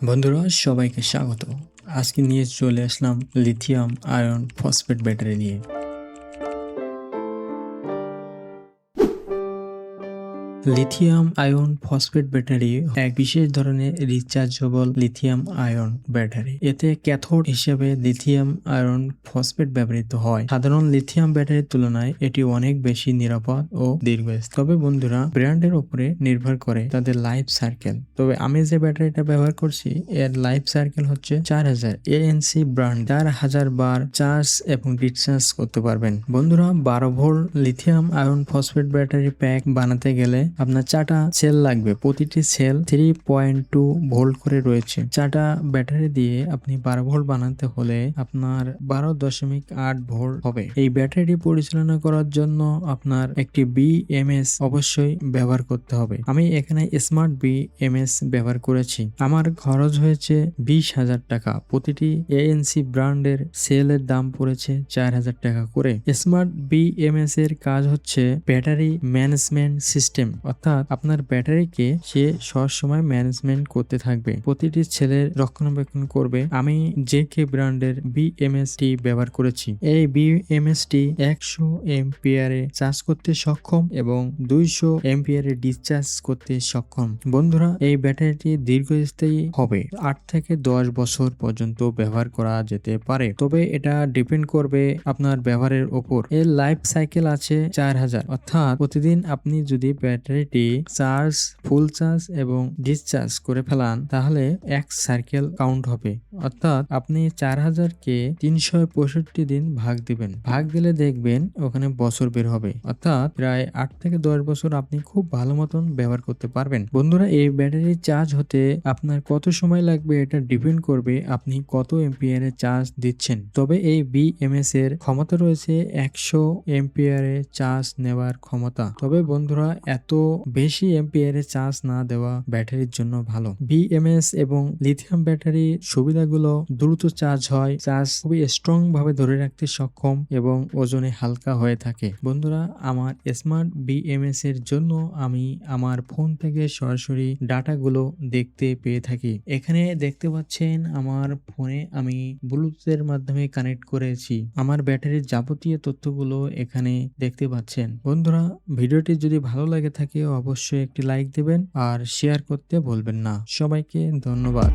বন্ধুরা সবাইকে স্বাগত। আজকে নিয়ে চলে আসলাম লিথিয়াম আয়ন ফসফেট ব্যাটারি নিয়ে। লিথিয়াম আয়ন ফসফেট ব্যাটারি এক বিশেষ ধরনের রিচার্জেবল লিথিয়াম আয়ন ব্যাটারি। এতে ক্যাথোড হিসেবে লিথিয়াম আয়ন ফসফেট ব্যবহৃত হয়। সাধারণ লিথিয়াম ব্যাটারির তুলনায় এটি অনেক বেশি নিরাপদ ও দীর্ঘস্থায়ী। তবে বন্ধুরা, ব্র্যান্ডের উপরে নির্ভর করে তাদের লাইফ সার্কেল। তবে আমি যে ব্যাটারিটা ব্যবহার করছি এর লাইফ সার্কেল হচ্ছে 4000 ANC ব্র্যান্ড। 4000 বার চার্জ এবং ডিসচার্জ করতে পারবেন। বন্ধুরা, 12 volt lithium ion phosphate battery pack বানাতে গেলে আপনার 4টা সেল লাগবে। প্রতিটি সেল 3.2 ভোল্ট করে রয়েছে। 4টা ব্যাটারি দিয়ে আপনি 12 ভোল্ট বানাতে হলে আপনার 12.8 ভোল্ট হবে। এই ব্যাটারি পরিচালনা করার জন্য আপনার একটি BMS অবশ্যই ব্যবহার করতে হবে। আমি এখানে স্মার্ট BMS ব্যবহার করেছি। আমার খরচ হয়েছে 20,000 টাকা। প্রতিটি ANC ব্র্যান্ডের সেলের দাম পড়েছে 4,000 টাকা করে। স্মার্ট BMS এর কাজ হচ্ছে ব্যাটারি ম্যানেজমেন্ট সিস্টেম, অর্থাৎ আপনার ব্যাটারিকে সে সবসময় ম্যানেজমেন্ট করতে থাকবে, প্রতিটি ছেলের রক্ষণাবেক্ষণ করবে। আমি JK ব্র্যান্ডের BMS টি ব্যবহার করেছি। এই BMS টি 100 এম্পিয়ারে চার্জ করতে সক্ষম এবং 200 এম্পিয়ারে ডিসচার্জ করতে সক্ষম। বন্ধুরা, এই ব্যাটারিটি দীর্ঘস্থায়ী হবে। 8 থেকে 10 বছর পর্যন্ত ব্যবহার করা যেতে পারে, তবে এটা ডিপেন্ড করবে আপনার ব্যবহারের উপর। এর লাইফ সাইকেল আছে 4000, অর্থাৎ প্রতিদিন আপনি যদি ব্যাটারিটি চার্জ, ফুল চার্জ এবং ডিসচার্জ করে ফেলান তাহলে এক সাইকেল কাউন্ট হবে। অর্থাৎ আপনি 4000 কে 365 দিন ভাগ দিবেন। ভাগ দিলে দেখবেন ওখানে বছর বের হবে, অর্থাৎ প্রায় 8 থেকে 10 বছর আপনি খুব ভালো মতন ব্যবহার করতে পারবেন। বন্ধুরা, এই ব্যাটারি চার্জ হতে আপনার কত সময় লাগবে এটা ডিপেন্ড করবে আপনি কত এম্পিয়ারে চার্জ দিচ্ছেন। তবে এই BMS এর ক্ষমতা রয়েছে 100 এম্পিয়ারে চার্জ নেওয়ার ক্ষমতা। তবে বন্ধুরা, এত বেশি এম্পিয়ারে চার্জ না দেওয়া ব্যাটারির জন্য ভালো। BMS এবং লিথিয়াম ব্যাটারির সুবিধাগুলো: দ্রুত চার্জ হয়, চার্জ খুবই স্ট্রং ভাবে ধরে রাখতে সক্ষম এবং ওজনে হালকা হয়ে থাকে। বন্ধুরা, আমার স্মার্ট BMS এর জন্য আমি আমার ফোন থেকে সরাসরি ডাটাগুলো দেখতে পেয়ে থাকি। এখানে দেখতে পাচ্ছেন আমার ফোনে আমি ব্লুটুথের মাধ্যমে কানেক্ট করেছি। আমার ব্যাটারির যাবতীয় তথ্যগুলো এখানে দেখতে পাচ্ছেন। বন্ধুরা, ভিডিওটি যদি ভালো লাগে থাকে অবশ্যই একটি লাইক দেবেন আর শেয়ার করতে ভুলবেন না। সবাইকে ধন্যবাদ।